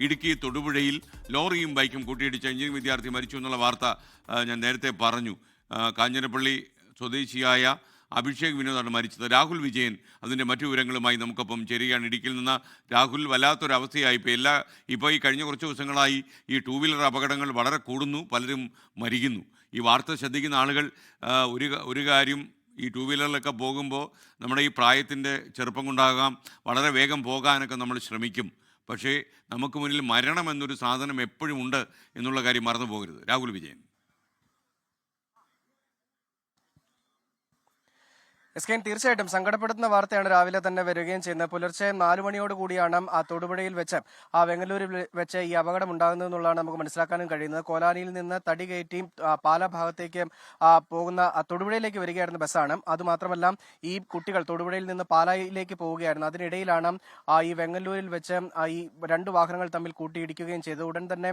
ഇടുക്കി തൊടുപുഴയിൽ ലോറിയും ബൈക്കും കൂട്ടിയിടിച്ച എഞ്ചിനീയറിംഗ് വിദ്യാർത്ഥി മരിച്ചു എന്നുള്ള വാർത്ത ഞാൻ നേരത്തെ പറഞ്ഞു. കാഞ്ഞിരപ്പള്ളി സ്വദേശിയായ അഭിഷേക് വിനോദാണ് മരിച്ചത്. രാഹുൽ വിജയൻ അതിൻ്റെ മറ്റു വിവരങ്ങളുമായി നമുക്കൊപ്പം ചേരുകയാണ്. ഇടുക്കിയിൽ നിന്ന് രാഹുൽ, വല്ലാത്തൊരവസ്ഥയായി ഇപ്പോൾ ഈ കഴിഞ്ഞ കുറച്ച് ദിവസങ്ങളായി ഈ ടൂ വീലർ അപകടങ്ങൾ വളരെ കൂടുന്നു, പലരും മരിക്കുന്നു. ഈ വാർത്ത ശ്രദ്ധിക്കുന്ന ആളുകൾ ഒരു കാര്യം, ഈ ടൂ വീലറിലൊക്കെ പോകുമ്പോൾ നമ്മുടെ ഈ പ്രായത്തിൻ്റെ ചെറുപ്പം കൊണ്ടാകാം വളരെ വേഗം പോകാനൊക്കെ നമ്മൾ ശ്രമിക്കും. പക്ഷേ നമുക്ക് മുന്നിൽ മരണം എന്നൊരു സാധനം എപ്പോഴും ഉണ്ട് എന്നുള്ള കാര്യം മറന്നു പോകരുത്. രാഹുൽ വിജയൻ. തീർച്ചയായിട്ടും സങ്കടപ്പെടുത്തുന്ന വാർത്തയാണ് രാവിലെ തന്നെ വരികയും ചെയ്യുന്നത്. പുലർച്ചെ 4 മണിയോട് കൂടിയാണ് ആ തൊടുപുഴയിൽ വെച്ച് വെങ്ങല്ലൂരിൽ വെച്ച് ഈ അപകടം ഉണ്ടാകുന്നതെന്നുള്ളതാണ് നമുക്ക് മനസ്സിലാക്കാനും കഴിയുന്നത്. കോലാനിയിൽ നിന്ന് തടി കയറ്റി പാലാ ഭാഗത്തേക്ക് പോകുന്ന തൊടുപുഴയിലേക്ക് വരികയായിരുന്ന ബസ്സാണ്. അതുമാത്രമല്ല ഈ കുട്ടികൾ തൊടുപുഴയിൽ നിന്ന് പാലായിലേക്ക് പോവുകയായിരുന്നു. അതിനിടയിലാണ് ഈ വെങ്ങല്ലൂരിൽ വെച്ച് ഈ 2 വാഹനങ്ങൾ തമ്മിൽ കൂട്ടിയിടിക്കുകയും ചെയ്തു. ഉടൻ തന്നെ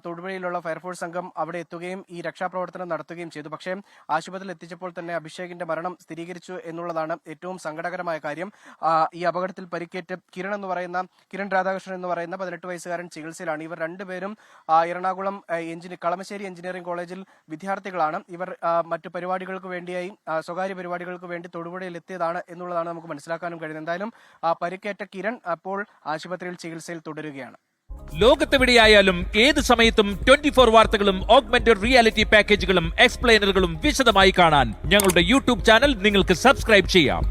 തൊടുപുഴയിലുള്ള ഫയർഫോഴ്സ് സംഘം അവിടെ എത്തുകയും ഈ രക്ഷാപ്രവർത്തനം നടത്തുകയും ചെയ്തു. പക്ഷേ ആശുപത്രിയിൽ എത്തിച്ചപ്പോൾ തന്നെ അഭിഷേകിന്റെ മരണം സ്ഥിരീകരിച്ചു എന്നുള്ളതാണ് ഏറ്റവും സങ്കടകരമായ കാര്യം. ഈ അപകടത്തിൽ പരിക്കേറ്റ് കിരൺ രാധാകൃഷ്ണൻ എന്ന് പറയുന്ന 18 വയസ്സുകാരൻ ചികിത്സയിലാണ്. ഇവർ രണ്ടുപേരും എറണാകുളം കളമശ്ശേരി എഞ്ചിനീയറിംഗ് കോളേജിൽ വിദ്യാർത്ഥികളാണ്. ഇവർ മറ്റു പരിപാടികൾക്ക് വേണ്ടിയായി സ്വകാര്യ പരിപാടികൾക്ക് വേണ്ടി തൊടുപുഴയിൽ എത്തിയതാണ് എന്നുള്ളതാണ് നമുക്ക് മനസ്സിലാക്കാനും കഴിയുന്നത്. എന്തായാലും പരിക്കേറ്റ കിരൺ അപ്പോൾ ആശുപത്രിയിൽ ചികിത്സയിൽ തുടരുകയാണ്. ലോകത്തെവിടെയായാലും ഏത് സമയത്തും 24 വാർത്തകളും ഓഗ്മെന്റഡ് റിയാലിറ്റി പാക്കേജുകളും എക്സ്പ്ലെയിനറുകളും വിശദമായി കാണാൻ ഞങ്ങളുടെ യൂട്യൂബ് ചാനൽ നിങ്ങൾക്ക് സബ്സ്ക്രൈബ് ചെയ്യാം.